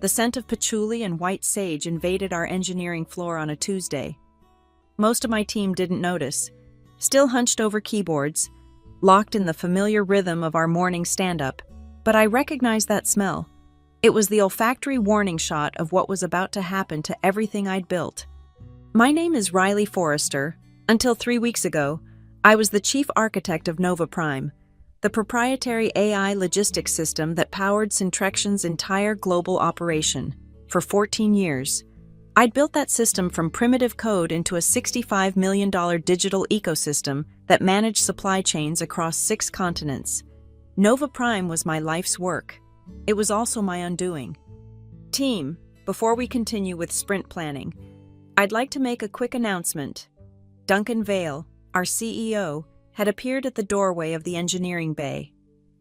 The scent of patchouli and white sage invaded our engineering floor on a Tuesday. Most of my team didn't notice, still hunched over keyboards, locked in the familiar rhythm of our morning stand-up, but I recognized that smell. It was the olfactory warning shot of what was about to happen to everything I'd built. My name is Riley Forrester. Until 3 weeks ago, I was the chief architect of Nova Prime, the proprietary AI logistics system that powered Syntrexion's entire global operation. For 14 years, I'd built that system from primitive code into a $65 million digital ecosystem that managed supply chains across 6 continents. Nova Prime was my life's work. It was also my undoing. Team, before we continue with sprint planning, I'd like to make a quick announcement. Duncan Vale, our CEO, had appeared at the doorway of the engineering bay,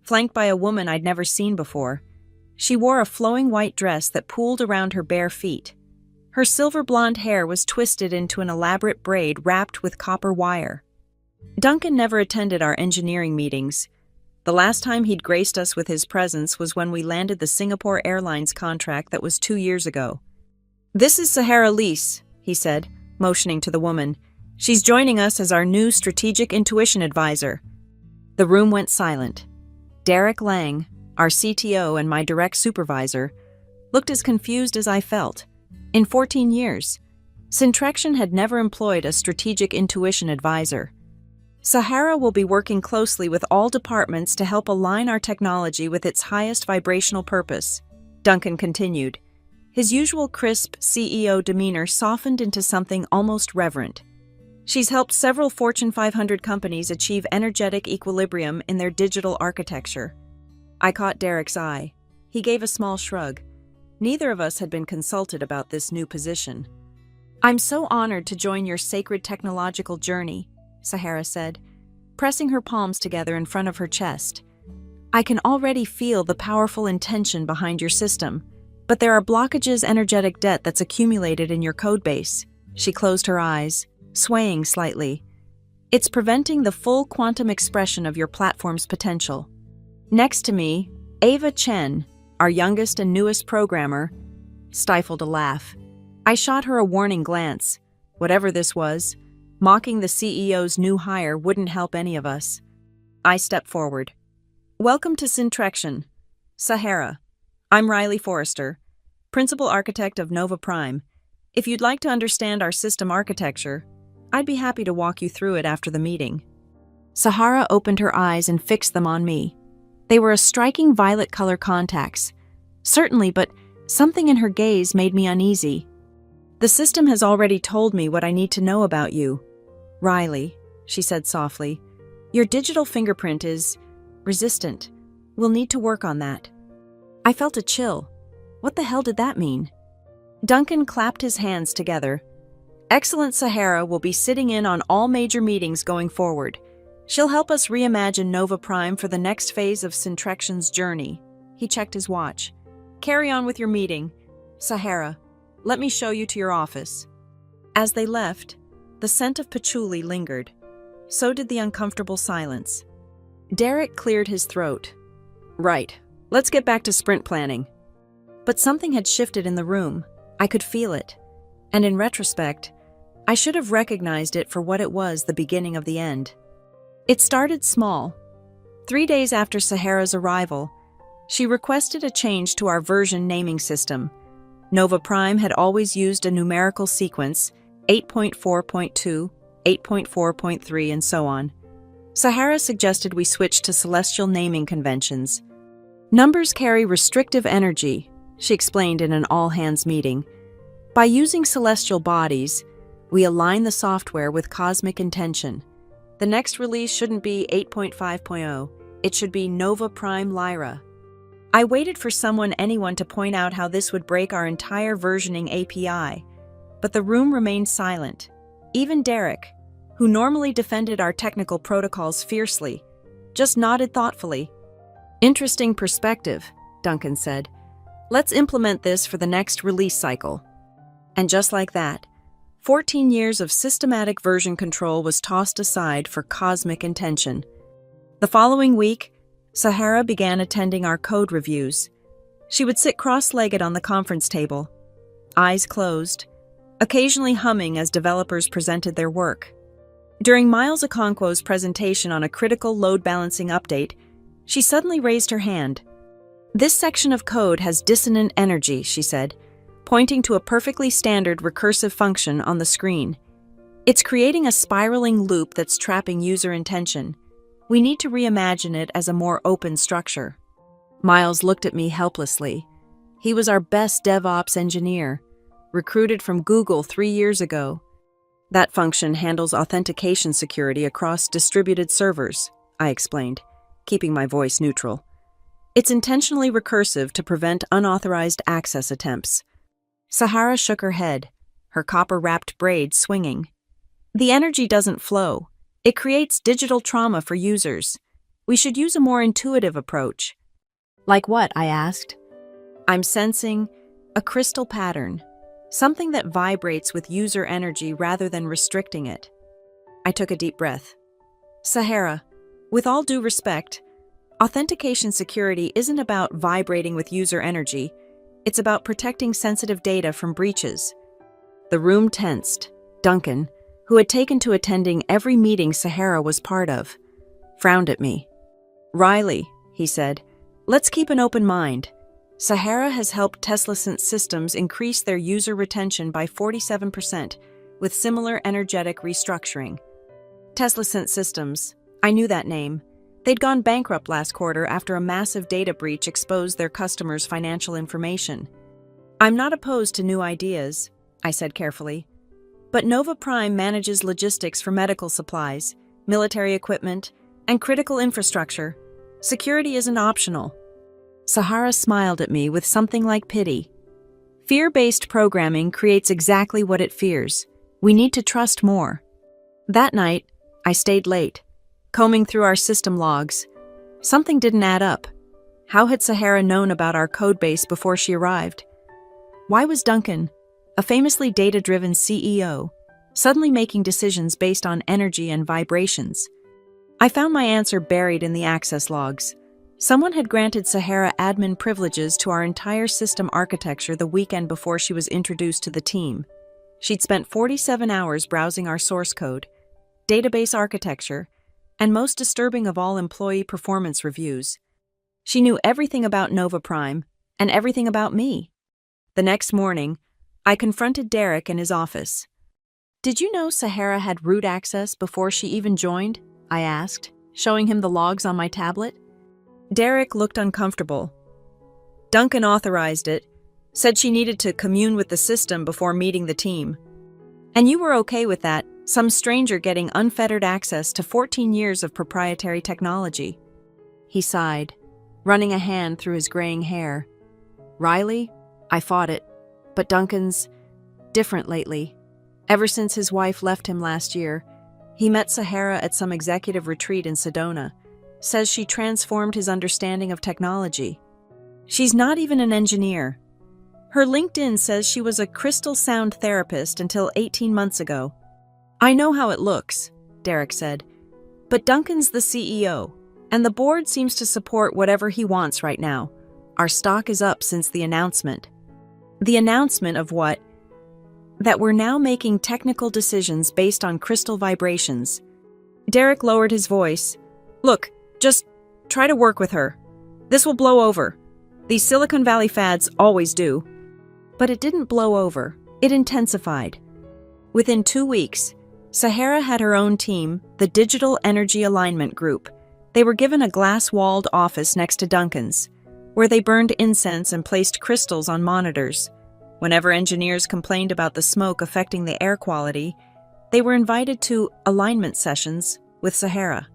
flanked by a woman I'd never seen before. She wore a flowing white dress that pooled around her bare feet. Her silver blonde hair was twisted into an elaborate braid wrapped with copper wire. Duncan never attended our engineering meetings. The last time he'd graced us with his presence was when we landed the Singapore Airlines contract that was 2 years ago. "This is Sahara Lease," he said, motioning to the woman. "She's joining us as our new strategic intuition advisor." The room went silent. Derek Lang, our CTO and my direct supervisor, looked as confused as I felt. In 14 years, Syntraxion had never employed a strategic intuition advisor. Sahara will be working closely with all departments to help align our technology with its highest vibrational purpose, Duncan continued. His usual crisp CEO demeanor softened into something almost reverent. "She's helped several Fortune 500 companies achieve energetic equilibrium in their digital architecture." I caught Derek's eye. He gave a small shrug. Neither of us had been consulted about this new position. "I'm so honored to join your sacred technological journey," Sahara said, pressing her palms together in front of her chest. "I can already feel the powerful intention behind your system, but there are blockages, energetic debt that's accumulated in your codebase." She closed her eyes, swaying slightly. "It's preventing the full quantum expression of your platform's potential." Next to me, Ava Chen, our youngest and newest programmer, stifled a laugh. I shot her a warning glance. Whatever this was, mocking the CEO's new hire wouldn't help any of us. I stepped forward. "Welcome to Syntraxion, Sahara. I'm Riley Forrester, principal architect of Nova Prime. If you'd like to understand our system architecture, I'd be happy to walk you through it after the meeting." Sahara opened her eyes and fixed them on me. They were a striking violet color contacts. Certainly, but something in her gaze made me uneasy. "The system has already told me what I need to know about you, Riley," she said softly. "Your digital fingerprint is resistant. We'll need to work on that." I felt a chill. What the hell did that mean? Duncan clapped his hands together. "Excellent Sahara will be sitting in on all major meetings going forward. She'll help us reimagine Nova Prime for the next phase of Syntrexion's journey." He checked his watch. "Carry on with your meeting. Sahara, let me show you to your office." As they left, the scent of patchouli lingered. So did the uncomfortable silence. Derek cleared his throat. "Right, let's get back to sprint planning." But something had shifted in the room. I could feel it. And in retrospect, I should have recognized it for what it was, the beginning of the end. It started small. 3 days after Sahara's arrival, she requested a change to our version naming system. Nova Prime had always used a numerical sequence, 8.4.2, 8.4.3, and so on. Sahara suggested we switch to celestial naming conventions. "Numbers carry restrictive energy," she explained in an all-hands meeting. "By using celestial bodies, we align the software with cosmic intention. The next release shouldn't be 8.5.0, it should be Nova Prime Lyra." I waited for anyone to point out how this would break our entire versioning API, but the room remained silent. Even Derek, who normally defended our technical protocols fiercely, just nodded thoughtfully. "Interesting perspective," Duncan said. "Let's implement this for the next release cycle." And just like that, 14 years of systematic version control was tossed aside for cosmic intention. The following week, Sahara began attending our code reviews. She would sit cross-legged on the conference table, eyes closed, occasionally humming as developers presented their work. During Miles Okonkwo's presentation on a critical load balancing update, she suddenly raised her hand. "This section of code has dissonant energy," she said, pointing to a perfectly standard recursive function on the screen. "It's creating a spiraling loop that's trapping user intention. We need to reimagine it as a more open structure." Miles looked at me helplessly. He was our best DevOps engineer, recruited from Google 3 years ago. "That function handles authentication security across distributed servers," I explained, keeping my voice neutral. "It's intentionally recursive to prevent unauthorized access attempts." Sahara shook her head, her copper-wrapped braids swinging. "The energy doesn't flow. It creates digital trauma for users. We should use a more intuitive approach." "Like what?" I asked. "I'm sensing a crystal pattern, something that vibrates with user energy rather than restricting it." I took a deep breath. "Sahara, with all due respect, authentication security isn't about vibrating with user energy. It's about protecting sensitive data from breaches." The room tensed. Duncan, who had taken to attending every meeting Sahara was part of, frowned at me. "Riley," he said, "let's keep an open mind. Sahara has helped Tesla systems increase their user retention by 47%, with similar energetic restructuring." Tesla systems, I knew that name. They'd gone bankrupt last quarter after a massive data breach exposed their customers' financial information. "I'm not opposed to new ideas," I said carefully. "But Nova Prime manages logistics for medical supplies, military equipment, and critical infrastructure. Security isn't optional." Sahara smiled at me with something like pity. "Fear-based programming creates exactly what it fears. We need to trust more." That night, I stayed late, combing through our system logs. Something didn't add up. How had Sahara known about our codebase before she arrived? Why was Duncan, a famously data-driven CEO, suddenly making decisions based on energy and vibrations? I found my answer buried in the access logs. Someone had granted Sahara admin privileges to our entire system architecture the weekend before she was introduced to the team. She'd spent 47 hours browsing our source code, database architecture, and most disturbing of all, employee performance reviews. She knew everything about Nova Prime and everything about me. The next morning, I confronted Derek in his office. "Did you know Sahara had root access before she even joined?" I asked, showing him the logs on my tablet. Derek looked uncomfortable. "Duncan authorized it, said she needed to commune with the system before meeting the team. And you were okay with that, some stranger getting unfettered access to 14 years of proprietary technology." He sighed, running a hand through his graying hair. "Riley, I fought it, but Duncan's different lately. Ever since his wife left him last year, he met Sahara at some executive retreat in Sedona. Says she transformed his understanding of technology. She's not even an engineer. Her LinkedIn says she was a crystal sound therapist until 18 months ago." "I know how it looks," Derek said, "but Duncan's the CEO, and the board seems to support whatever he wants right now. Our stock is up since the announcement." "The announcement of what?" "That we're now making technical decisions based on crystal vibrations." Derek lowered his voice. "Look, just try to work with her. This will blow over. These Silicon Valley fads always do." But it didn't blow over. It intensified. Within 2 weeks, Sahara had her own team, the Digital Energy Alignment Group. They were given a glass-walled office next to Duncan's, where they burned incense and placed crystals on monitors. Whenever engineers complained about the smoke affecting the air quality, they were invited to alignment sessions with Sahara.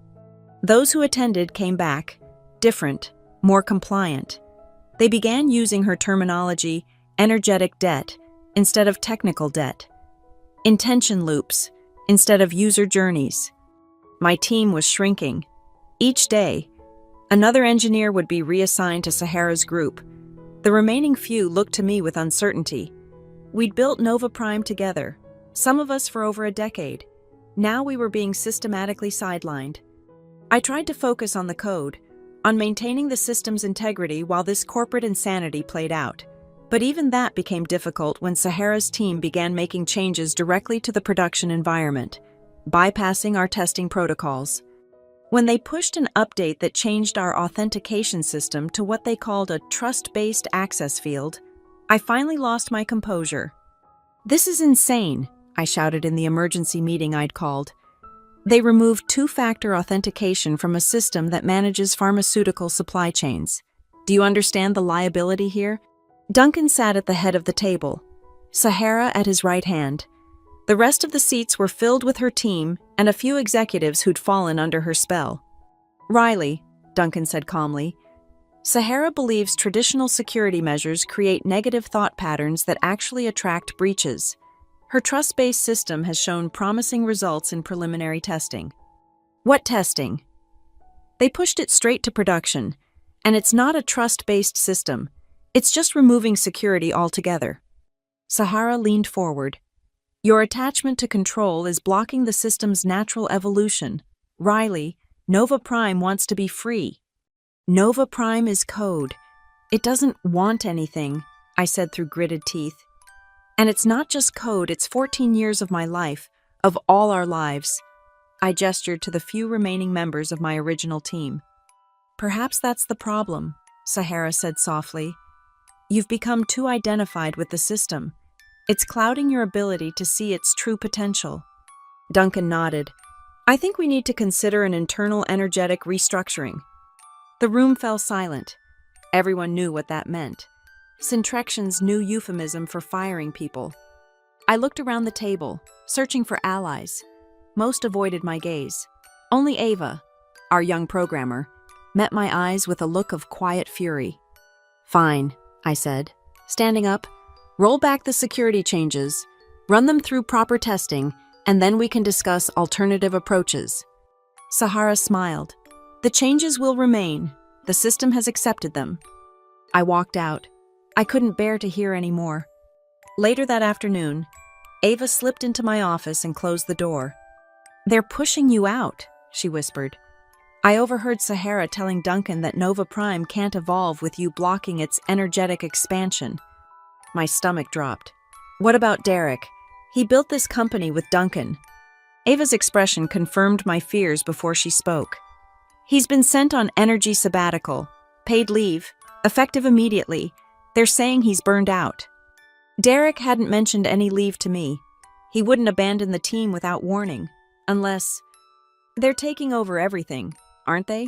Those who attended came back, different, more compliant. They began using her terminology, energetic debt, instead of technical debt. Intention loops, instead of user journeys. My team was shrinking. Each day, another engineer would be reassigned to Sahara's group. The remaining few looked to me with uncertainty. We'd built Nova Prime together, some of us for over a decade. Now we were being systematically sidelined. I tried to focus on the code, on maintaining the system's integrity while this corporate insanity played out. But even that became difficult when Sahara's team began making changes directly to the production environment, bypassing our testing protocols. When they pushed an update that changed our authentication system to what they called a trust-based access field, I finally lost my composure. "This is insane," I shouted in the emergency meeting I'd called. They removed two-factor authentication from a system that manages pharmaceutical supply chains. Do you understand the liability here? Duncan sat at the head of the table, Sahara at his right hand. The rest of the seats were filled with her team and a few executives who'd fallen under her spell. "Riley," Duncan said calmly, "Sahara believes traditional security measures create negative thought patterns that actually attract breaches. Her trust-based system has shown promising results in preliminary testing." "What testing?" "They pushed it straight to production, and it's not a trust-based system. It's just removing security altogether." Sahara leaned forward. "Your attachment to control is blocking the system's natural evolution. Riley, Nova Prime wants to be free." "Nova Prime is code. It doesn't want anything," I said through gritted teeth. "And it's not just code, it's 14 years of my life, of all our lives." I gestured to the few remaining members of my original team. "Perhaps that's the problem," Sahara said softly. "You've become too identified with the system. It's clouding your ability to see its true potential." Duncan nodded. "I think we need to consider an internal energetic restructuring." The room fell silent. Everyone knew what that meant. Syntrexion's new euphemism for firing people. I looked around the table, searching for allies. Most avoided my gaze. Only Ava, our young programmer, met my eyes with a look of quiet fury. "Fine," I said, standing up. "Roll back the security changes, run them through proper testing, and then we can discuss alternative approaches." Sahara smiled. "The changes will remain. The system has accepted them." I walked out. I couldn't bear to hear any more. Later that afternoon, Ava slipped into my office and closed the door. "They're pushing you out," she whispered. I overheard Sahara telling Duncan that Nova Prime can't evolve with you blocking its energetic expansion. My stomach dropped. "What about Derek? He built this company with Duncan." Ava's expression confirmed my fears before she spoke. "He's been sent on energy sabbatical, paid leave, effective immediately. They're saying he's burned out." Derek hadn't mentioned any leave to me. He wouldn't abandon the team without warning, unless... "They're taking over everything, aren't they?"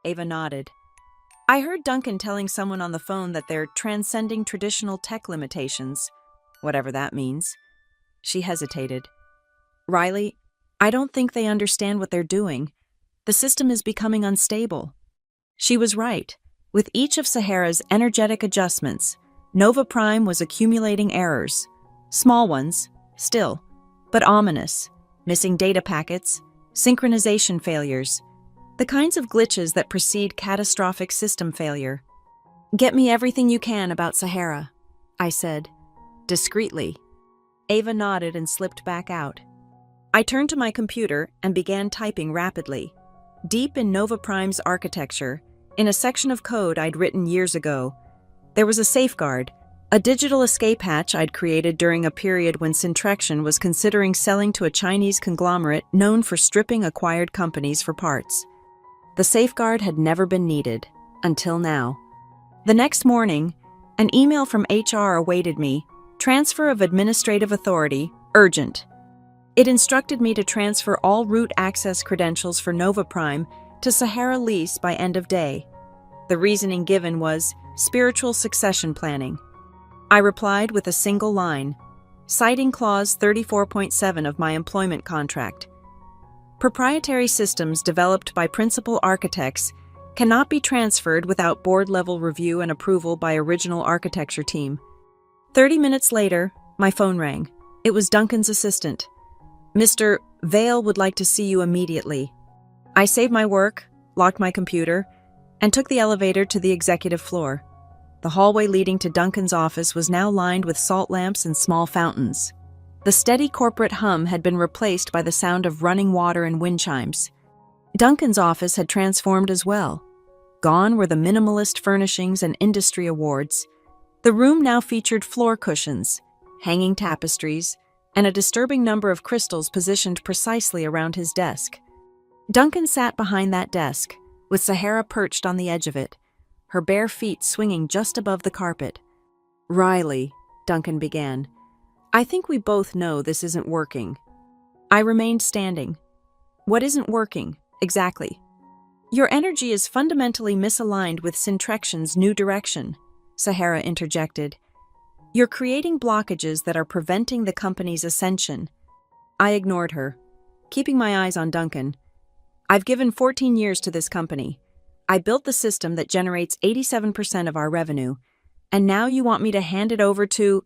Ava nodded. "I heard Duncan telling someone on the phone that they're transcending traditional tech limitations, whatever that means." She hesitated. "Riley, I don't think they understand what they're doing. The system is becoming unstable." She was right. With each of Sahara's energetic adjustments, Nova Prime was accumulating errors. Small ones, still, but ominous. Missing data packets, synchronization failures, the kinds of glitches that precede catastrophic system failure. "Get me everything you can about Sahara," I said, discreetly. Ava nodded and slipped back out. I turned to my computer and began typing rapidly. Deep in Nova Prime's architecture, in a section of code I'd written years ago, there was a safeguard, a digital escape hatch I'd created during a period when Syntraction was considering selling to a Chinese conglomerate known for stripping acquired companies for parts. The safeguard had never been needed, until now. The next morning, an email from HR awaited me, transfer of administrative authority, urgent. It instructed me to transfer all root access credentials for Nova Prime to Sahara Lease by end of day. The reasoning given was spiritual succession planning. I replied with a single line, citing Clause 34.7 of my employment contract. Proprietary systems developed by principal architects cannot be transferred without board-level review and approval by original architecture team. 30 minutes later, my phone rang. It was Duncan's assistant. "Mr. Vale would like to see you immediately." I saved my work, locked my computer, and took the elevator to the executive floor. The hallway leading to Duncan's office was now lined with salt lamps and small fountains. The steady corporate hum had been replaced by the sound of running water and wind chimes. Duncan's office had transformed as well. Gone were the minimalist furnishings and industry awards. The room now featured floor cushions, hanging tapestries, and a disturbing number of crystals positioned precisely around his desk. Duncan sat behind that desk, with Sahara perched on the edge of it, her bare feet swinging just above the carpet. "Riley," Duncan began, "I think we both know this isn't working." I remained standing. "What isn't working, exactly?" "Your energy is fundamentally misaligned with Syntrexion's new direction," Sahara interjected. "You're creating blockages that are preventing the company's ascension." I ignored her, keeping my eyes on Duncan. "I've given 14 years to this company. I built the system that generates 87% of our revenue, and now you want me to hand it over to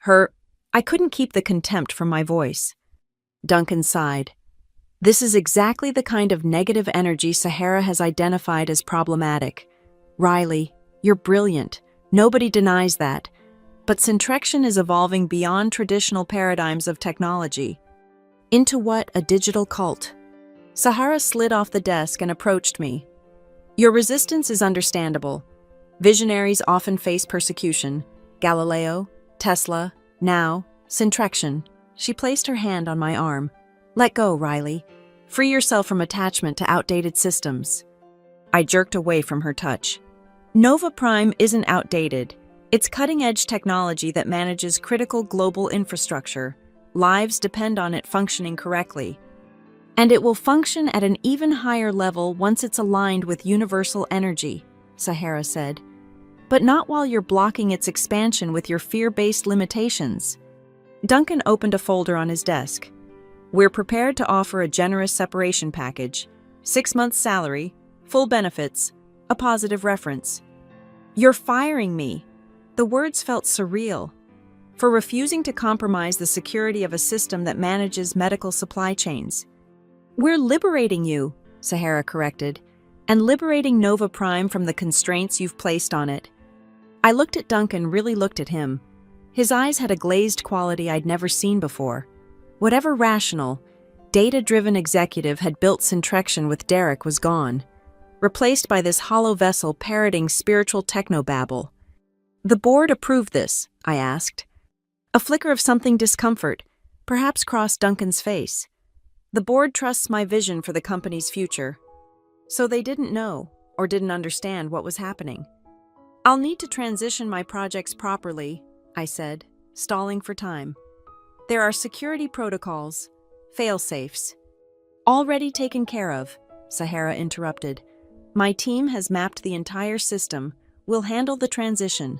her?" I couldn't keep the contempt from my voice. Duncan sighed. "This is exactly the kind of negative energy Sahara has identified as problematic. Riley, you're brilliant. Nobody denies that. But Syntrexion is evolving beyond traditional paradigms of technology. Into what? A digital cult?" Sahara slid off the desk and approached me. "Your resistance is understandable. Visionaries often face persecution. Galileo, Tesla, now, Syntrexion." She placed her hand on my arm. "Let go, Riley. Free yourself from attachment to outdated systems." I jerked away from her touch. "Nova Prime isn't outdated. It's cutting-edge technology that manages critical global infrastructure. Lives depend on it functioning correctly. And it will function at an even higher level once it's aligned with universal energy," Sahara said. "But not while you're blocking its expansion with your fear-based limitations." Duncan opened a folder on his desk. "We're prepared to offer a generous separation package, 6 months' salary, full benefits, a positive reference." "You're firing me." The words felt surreal. "For refusing to compromise the security of a system that manages medical supply chains." "We're liberating you," Sahara corrected, "and liberating Nova Prime from the constraints you've placed on it." I looked at Duncan, really looked at him. His eyes had a glazed quality I'd never seen before. Whatever rational, data-driven executive had built Syntrexion with Derek was gone, replaced by this hollow vessel parroting spiritual technobabble. "The board approved this?" I asked. A flicker of something discomfort, perhaps crossed Duncan's face. "The board trusts my vision for the company's future." So they didn't know, or didn't understand what was happening. "I'll need to transition my projects properly," I said, stalling for time. "There are security protocols, fail-safes." "Already taken care of," Sahara interrupted. "My team has mapped the entire system. We'll handle the transition."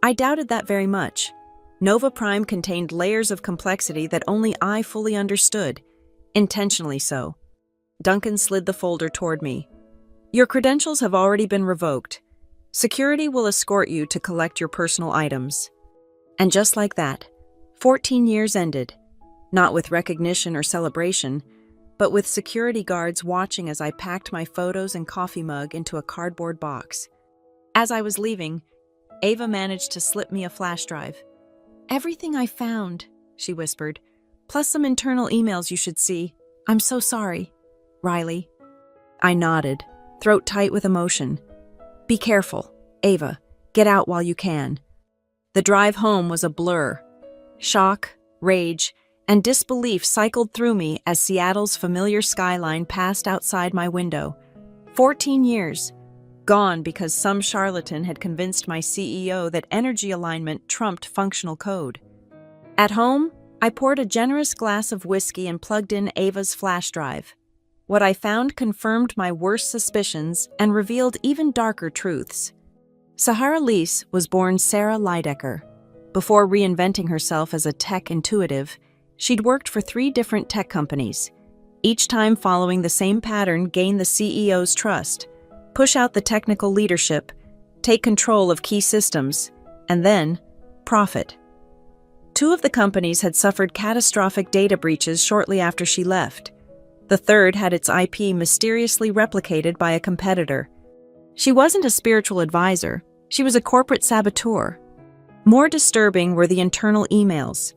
I doubted that very much. Nova Prime contained layers of complexity that only I fully understood, intentionally so. Duncan slid the folder toward me. "Your credentials have already been revoked. Security will escort you to collect your personal items." And just like that, 14 years ended, not with recognition or celebration, but with security guards watching as I packed my photos and coffee mug into a cardboard box. As I was leaving, Ava managed to slip me a flash drive. "Everything I found," she whispered, "plus some internal emails you should see. I'm so sorry, Riley." I nodded, throat tight with emotion. "Be careful, Ava. Get out while you can." The drive home was a blur. Shock, rage, and disbelief cycled through me as Seattle's familiar skyline passed outside my window. 14 years, gone because some charlatan had convinced my CEO that energy alignment trumped functional code. At home, I poured a generous glass of whiskey and plugged in Ava's flash drive. What I found confirmed my worst suspicions and revealed even darker truths. Sahara Lease was born Sarah Leidecker. Before reinventing herself as a tech intuitive, she'd worked for 3 different tech companies, each time following the same pattern: gain the CEO's trust, push out the technical leadership, take control of key systems, and then profit. 2 of the companies had suffered catastrophic data breaches shortly after she left. The third had its IP mysteriously replicated by a competitor. She wasn't a spiritual advisor, she was a corporate saboteur. More disturbing were the internal emails.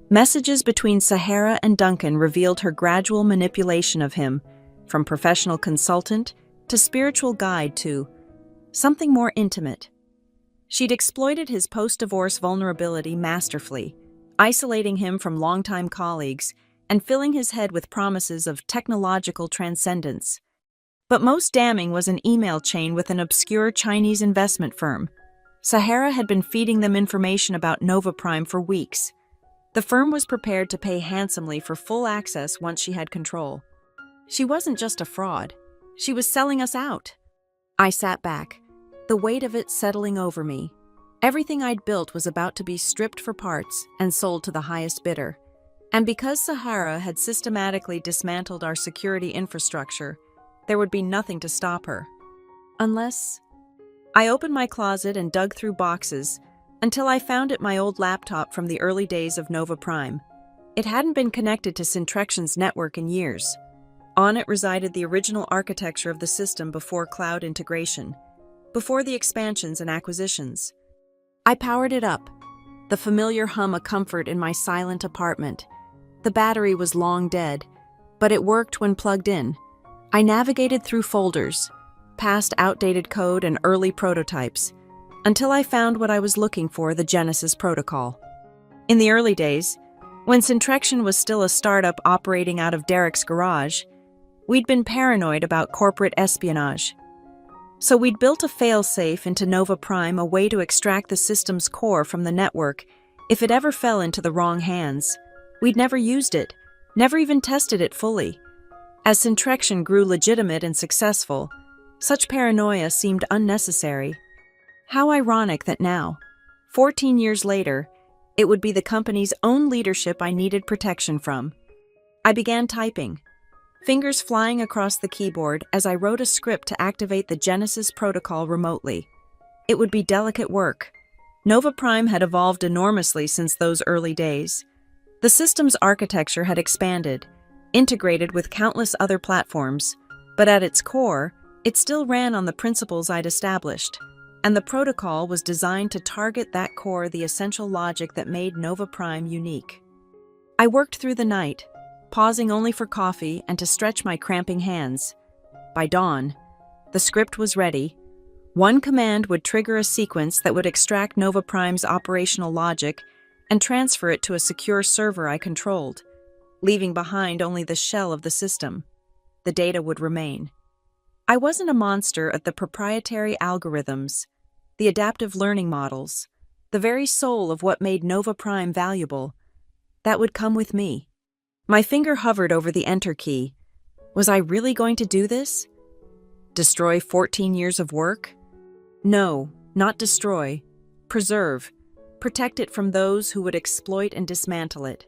Messages between Sahara and Duncan revealed her gradual manipulation of him, from professional consultant to spiritual guide to something more intimate. She'd exploited his post-divorce vulnerability masterfully, isolating him from longtime colleagues and filling his head with promises of technological transcendence. But most damning was an email chain with an obscure Chinese investment firm. Sahara had been feeding them information about Nova Prime for weeks. The firm was prepared to pay handsomely for full access once she had control. She wasn't just a fraud. She was selling us out. I sat back, the weight of it settling over me. Everything I'd built was about to be stripped for parts and sold to the highest bidder. And because Sahara had systematically dismantled our security infrastructure, there would be nothing to stop her. Unless... I opened my closet and dug through boxes until I found it my old laptop from the early days of Nova Prime. It hadn't been connected to Syntrexion's network in years. On it resided the original architecture of the system before cloud integration, before the expansions and acquisitions. I powered it up, the familiar hum a comfort in my silent apartment. The battery was long dead, but it worked when plugged in. I navigated through folders, past outdated code and early prototypes, until I found what I was looking for, the Genesis protocol. In the early days, when Syntrexion was still a startup operating out of Derek's garage, we'd been paranoid about corporate espionage. So we'd built a failsafe into Nova Prime, a way to extract the system's core from the network if it ever fell into the wrong hands. We'd never used it, never even tested it fully. As Syntrexion grew legitimate and successful, such paranoia seemed unnecessary. How ironic that now, 14 years later, it would be the company's own leadership I needed protection from. I began typing, fingers flying across the keyboard as I wrote a script to activate the Genesis protocol remotely. It would be delicate work. Nova Prime had evolved enormously since those early days. The system's architecture had expanded, integrated with countless other platforms, but at its core, it still ran on the principles I'd established, and the protocol was designed to target that core, the essential logic that made Nova Prime unique. I worked through the night, pausing only for coffee and to stretch my cramping hands. By dawn, the script was ready. One command would trigger a sequence that would extract Nova Prime's operational logic and transfer it to a secure server I controlled, leaving behind only the shell of the system. The data would remain. I wasn't a monster at the proprietary algorithms, the adaptive learning models, the very soul of what made Nova Prime valuable. That would come with me. My finger hovered over the enter key. Was I really going to do this? Destroy 14 years of work? No, not destroy. Preserve. Protect it from those who would exploit and dismantle it.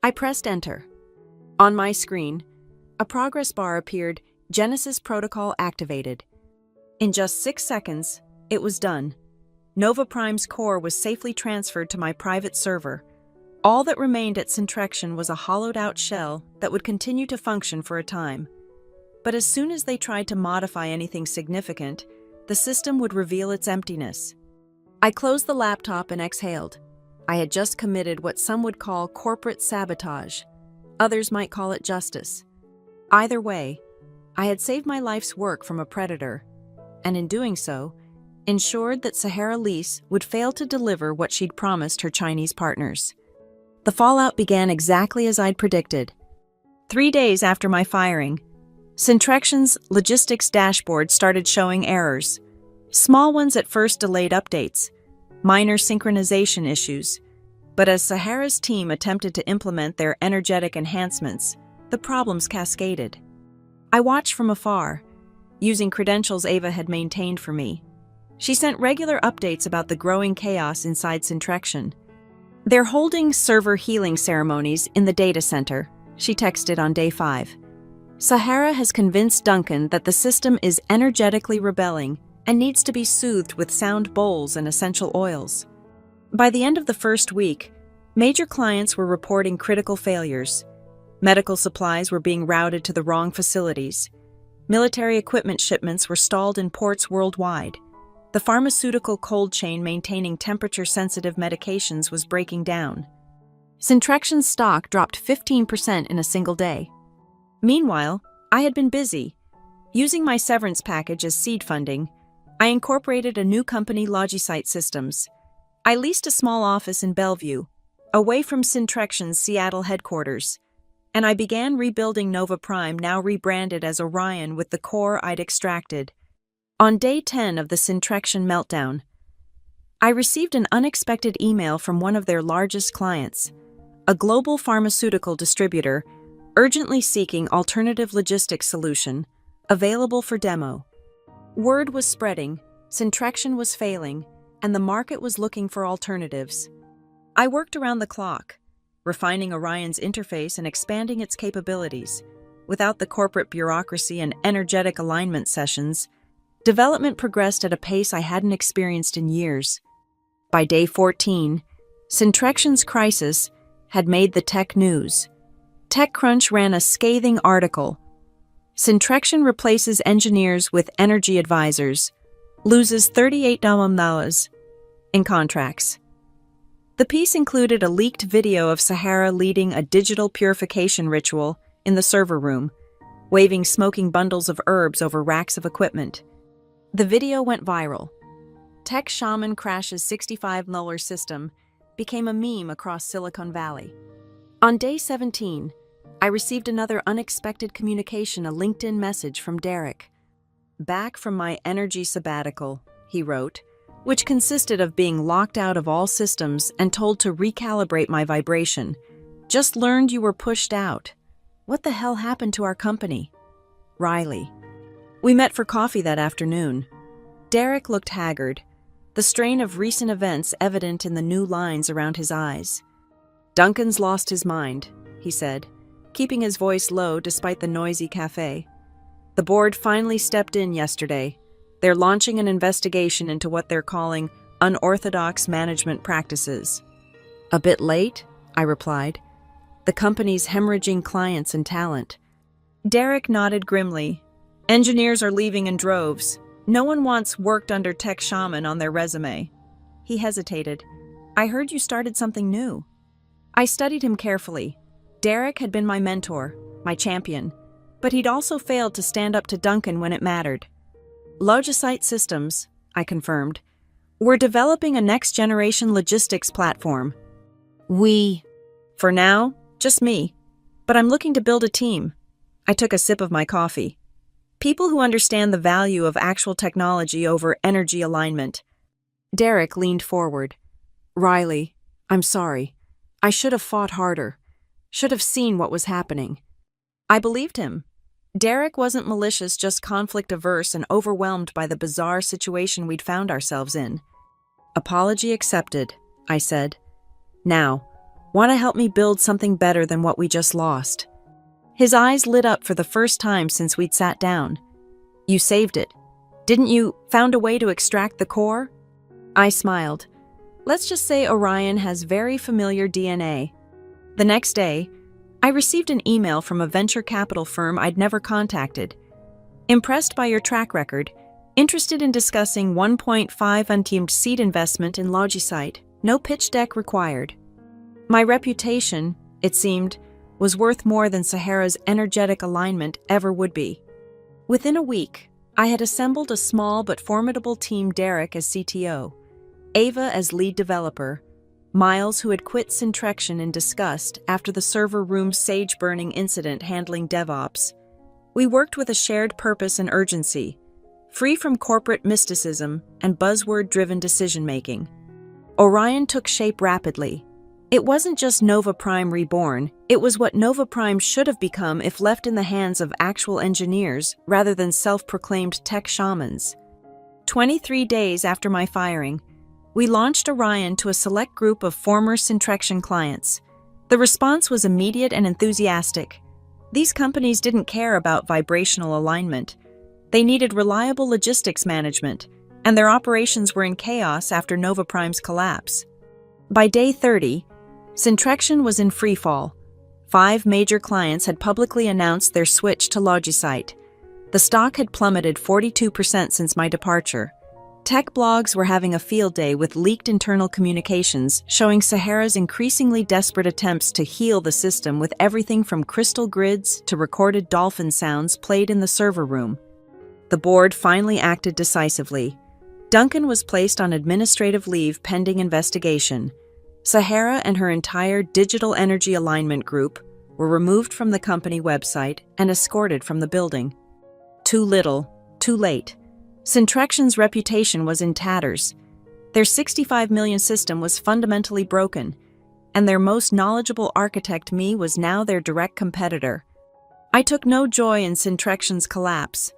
I pressed enter. On my screen, a progress bar appeared, Genesis protocol activated. In just 6 seconds, it was done. Nova Prime's core was safely transferred to my private server. All that remained at Syntrexion was a hollowed-out shell that would continue to function for a time. But as soon as they tried to modify anything significant, the system would reveal its emptiness. I closed the laptop and exhaled. I had just committed what some would call corporate sabotage. Others might call it justice. Either way, I had saved my life's work from a predator, and in doing so, ensured that Sahara Lise would fail to deliver what she'd promised her Chinese partners. The fallout began exactly as I'd predicted. 3 days after my firing, Syntrexion's logistics dashboard started showing errors. Small ones at first delayed updates, minor synchronization issues, but as Sahara's team attempted to implement their energetic enhancements, the problems cascaded. I watched from afar, using credentials Ava had maintained for me. She sent regular updates about the growing chaos inside Syntrexion. They're holding server healing ceremonies in the data center, she texted on day 5. Sahara has convinced Duncan that the system is energetically rebelling and needs to be soothed with sound bowls and essential oils. By the end of the first week, major clients were reporting critical failures. Medical supplies were being routed to the wrong facilities. Military equipment shipments were stalled in ports worldwide. The pharmaceutical cold chain maintaining temperature-sensitive medications was breaking down. Syntrexion's stock dropped 15% in a single day. Meanwhile, I had been busy, using my severance package as seed funding, I incorporated a new company, Logisight Systems. I leased a small office in Bellevue, away from Syntrexion's Seattle headquarters, and I began rebuilding Nova Prime, now rebranded as Orion, with the core I'd extracted. On day 10 of the Syntrexion meltdown, I received an unexpected email from one of their largest clients, a global pharmaceutical distributor, urgently seeking alternative logistics solution, available for demo. Word was spreading, Syntrexion was failing, and the market was looking for alternatives. I worked around the clock, refining Orion's interface and expanding its capabilities. Without the corporate bureaucracy and energetic alignment sessions, development progressed at a pace I hadn't experienced in years. By day 14, Syntrexion's crisis had made the tech news. TechCrunch ran a scathing article. Syntrexion replaces engineers with energy advisors, loses $38 million in contracts. The piece included a leaked video of Sahara leading a digital purification ritual in the server room, waving smoking bundles of herbs over racks of equipment. The video went viral. Tech Shaman crashes $65 million system became a meme across Silicon Valley. On day 17, I received another unexpected communication, a LinkedIn message from Derek. Back from my energy sabbatical, he wrote, which consisted of being locked out of all systems and told to recalibrate my vibration. Just learned you were pushed out. What the hell happened to our company? Riley. We met for coffee that afternoon. Derek looked haggard, the strain of recent events evident in the new lines around his eyes. Duncan's lost his mind, he said, keeping his voice low despite the noisy cafe. The board finally stepped in yesterday. They're launching an investigation into what they're calling unorthodox management practices. A bit late, I replied. The company's hemorrhaging clients and talent. Derek nodded grimly. Engineers are leaving in droves. No one wants worked under Tech Shaman on their resume. He hesitated. I heard you started something new. I studied him carefully. Derek had been my mentor, my champion, but he'd also failed to stand up to Duncan when it mattered. Logisight Systems, I confirmed. We're developing a next-generation logistics platform. For now, just me. But I'm looking to build a team. I took a sip of my coffee. People who understand the value of actual technology over energy alignment. Derek leaned forward. Riley, I'm sorry. I should have fought harder. Should have seen what was happening. I believed him. Derek wasn't malicious, just conflict-averse and overwhelmed by the bizarre situation we'd found ourselves in. Apology accepted, I said. Now, want to help me build something better than what we just lost? His eyes lit up for the first time since we'd sat down. You saved it. Didn't you? Found a way to extract the core? I smiled. Let's just say Orion has very familiar DNA. The next day, I received an email from a venture capital firm I'd never contacted. Impressed by your track record, interested in discussing 1.5 unteamed seed investment in Logisight, no pitch deck required. My reputation, it seemed, was worth more than Sahara's energetic alignment ever would be. Within a week, I had assembled a small but formidable team, Derek as CTO, Ava as lead developer, Miles, who had quit Syntrexion in disgust after the server room sage-burning incident, handling DevOps. We worked with a shared purpose and urgency, free from corporate mysticism and buzzword-driven decision-making. Orion took shape rapidly. It wasn't just Nova Prime reborn, it was what Nova Prime should have become if left in the hands of actual engineers rather than self-proclaimed tech shamans. 23 days after my firing, we launched Orion to a select group of former Syntrexion clients. The response was immediate and enthusiastic. These companies didn't care about vibrational alignment. They needed reliable logistics management, and their operations were in chaos after Nova Prime's collapse. By day 30, Syntrexion was in freefall. 5 major clients had publicly announced their switch to Logisight. The stock had plummeted 42% since my departure. Tech blogs were having a field day with leaked internal communications showing Sahara's increasingly desperate attempts to heal the system, with everything from crystal grids to recorded dolphin sounds played in the server room. The board finally acted decisively. Duncan was placed on administrative leave pending investigation. Sahara and her entire digital energy alignment group were removed from the company website and escorted from the building. Too little, too late. Syntrexion's reputation was in tatters. Their 65 million system was fundamentally broken, and their most knowledgeable architect, me, was now their direct competitor. I took no joy in Syntrexion's collapse.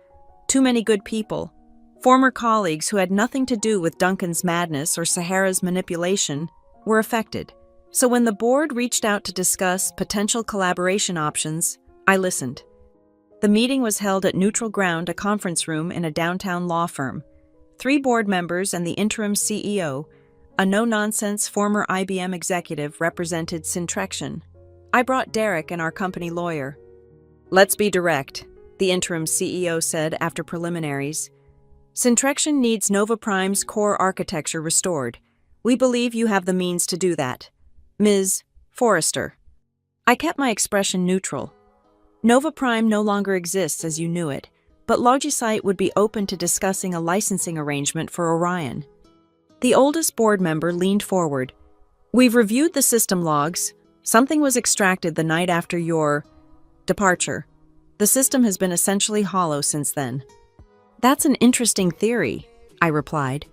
Too many good people, former colleagues who had nothing to do with Duncan's madness or Sahara's manipulation, were affected. So when the board reached out to discuss potential collaboration options, I listened. The meeting was held at Neutral Ground, a conference room in a downtown law firm. 3 board members and the interim CEO, a no-nonsense former IBM executive, represented Syntrexion. I brought Derek and our company lawyer. "Let's be direct," the interim CEO said after preliminaries. "Syntrexion needs Nova Prime's core architecture restored. We believe you have the means to do that. Ms. Forrester." I kept my expression neutral. Nova Prime no longer exists as you knew it, but Logicite would be open to discussing a licensing arrangement for Orion. The oldest board member leaned forward. "We've reviewed the system logs. Something was extracted the night after your departure. The system has been essentially hollow since then." "That's an interesting theory," I replied.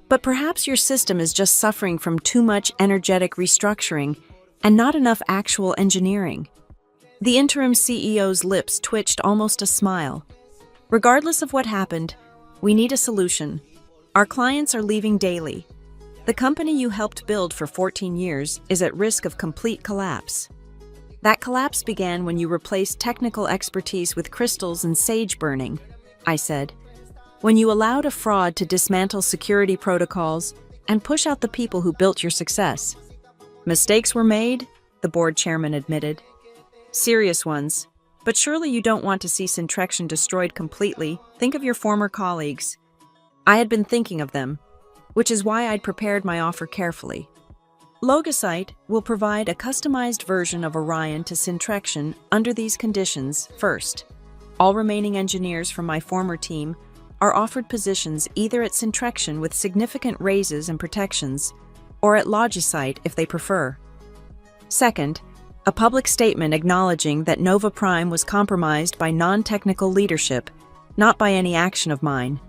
"But perhaps your system is just suffering from too much energetic restructuring and not enough actual engineering." The interim CEO's lips twitched almost a smile. "Regardless of what happened, we need a solution. Our clients are leaving daily. The company you helped build for 14 years is at risk of complete collapse. That collapse began when you replaced technical expertise with crystals and sage burning," I said. "When you allowed a fraud to dismantle security protocols and push out the people who built your success." "Mistakes were made," the board chairman admitted. "Serious ones. But surely you don't want to see Syntrexion destroyed completely. Think of your former colleagues." I had been thinking of them, which is why I'd prepared my offer carefully. Logicite will provide a customized version of Orion to Syntrexion under these conditions. First, all remaining engineers from my former team are offered positions either at Syntrexion with significant raises and protections, or at Logicite if they prefer. Second, a public statement acknowledging that Nova Prime was compromised by non-technical leadership, not by any action of mine.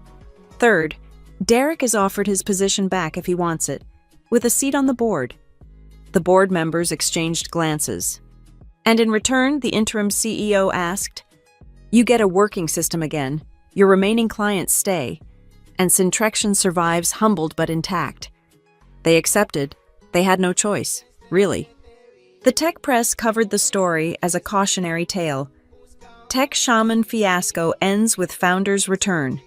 Third, Derek is offered his position back if he wants it, with a seat on the board. The board members exchanged glances. And in return, the interim CEO asked, "You get a working system again, your remaining clients stay, and Syntrexion survives humbled but intact." They accepted. They had no choice, really. The tech press covered the story as a cautionary tale. Tech Shaman fiasco ends with founder's return.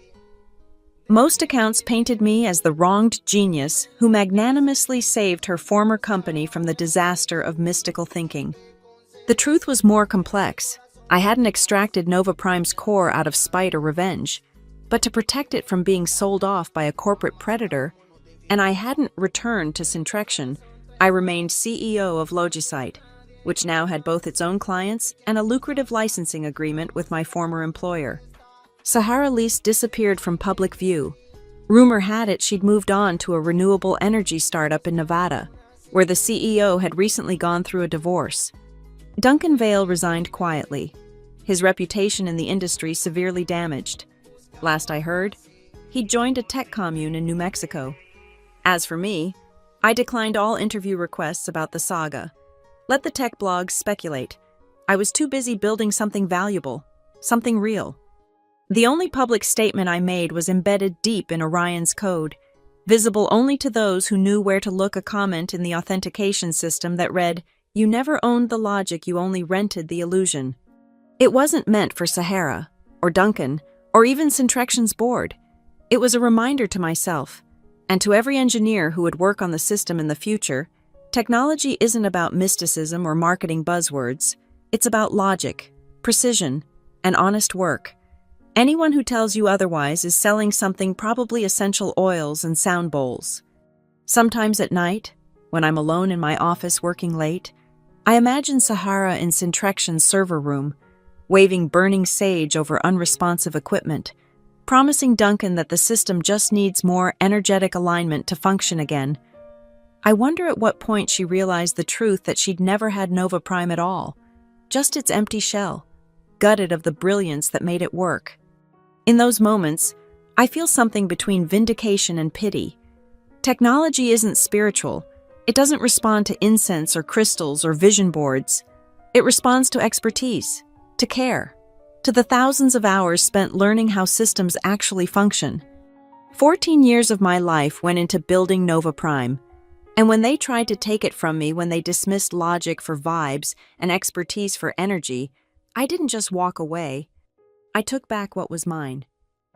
Most accounts painted me as the wronged genius who magnanimously saved her former company from the disaster of mystical thinking. The truth was more complex. I hadn't extracted Nova Prime's core out of spite or revenge, but to protect it from being sold off by a corporate predator, and I hadn't returned to Syntrexion. I remained CEO of Logicite, which now had both its own clients and a lucrative licensing agreement with my former employer. Sahara Lease disappeared from public view. Rumor had it she'd moved on to a renewable energy startup in Nevada, where the CEO had recently gone through a divorce. Duncan Vale resigned quietly, his reputation in the industry severely damaged. Last I heard, he'd joined a tech commune in New Mexico. As for me, I declined all interview requests about the saga. Let the tech blogs speculate. I was too busy building something valuable, something real. The only public statement I made was embedded deep in Orion's code, visible only to those who knew where to look. A comment in the authentication system that read, "You never owned the logic, you only rented the illusion." It wasn't meant for Sahara, or Duncan, or even Syntrexion's board. It was a reminder to myself, and to every engineer who would work on the system in the future, technology isn't about mysticism or marketing buzzwords. It's about logic, precision, and honest work. Anyone who tells you otherwise is selling something, probably essential oils and sound bowls. Sometimes at night, when I'm alone in my office working late, I imagine Sahara in Syntrexion's server room, waving burning sage over unresponsive equipment, promising Duncan that the system just needs more energetic alignment to function again. I wonder at what point she realized the truth that she'd never had Nova Prime at all, just its empty shell, gutted of the brilliance that made it work. In those moments, I feel something between vindication and pity. Technology isn't spiritual. It doesn't respond to incense or crystals or vision boards. It responds to expertise, to care, to the thousands of hours spent learning how systems actually function. 14 years of my life went into building Nova Prime, and when they tried to take it from me, when they dismissed logic for vibes and expertise for energy, I didn't just walk away. I took back what was mine.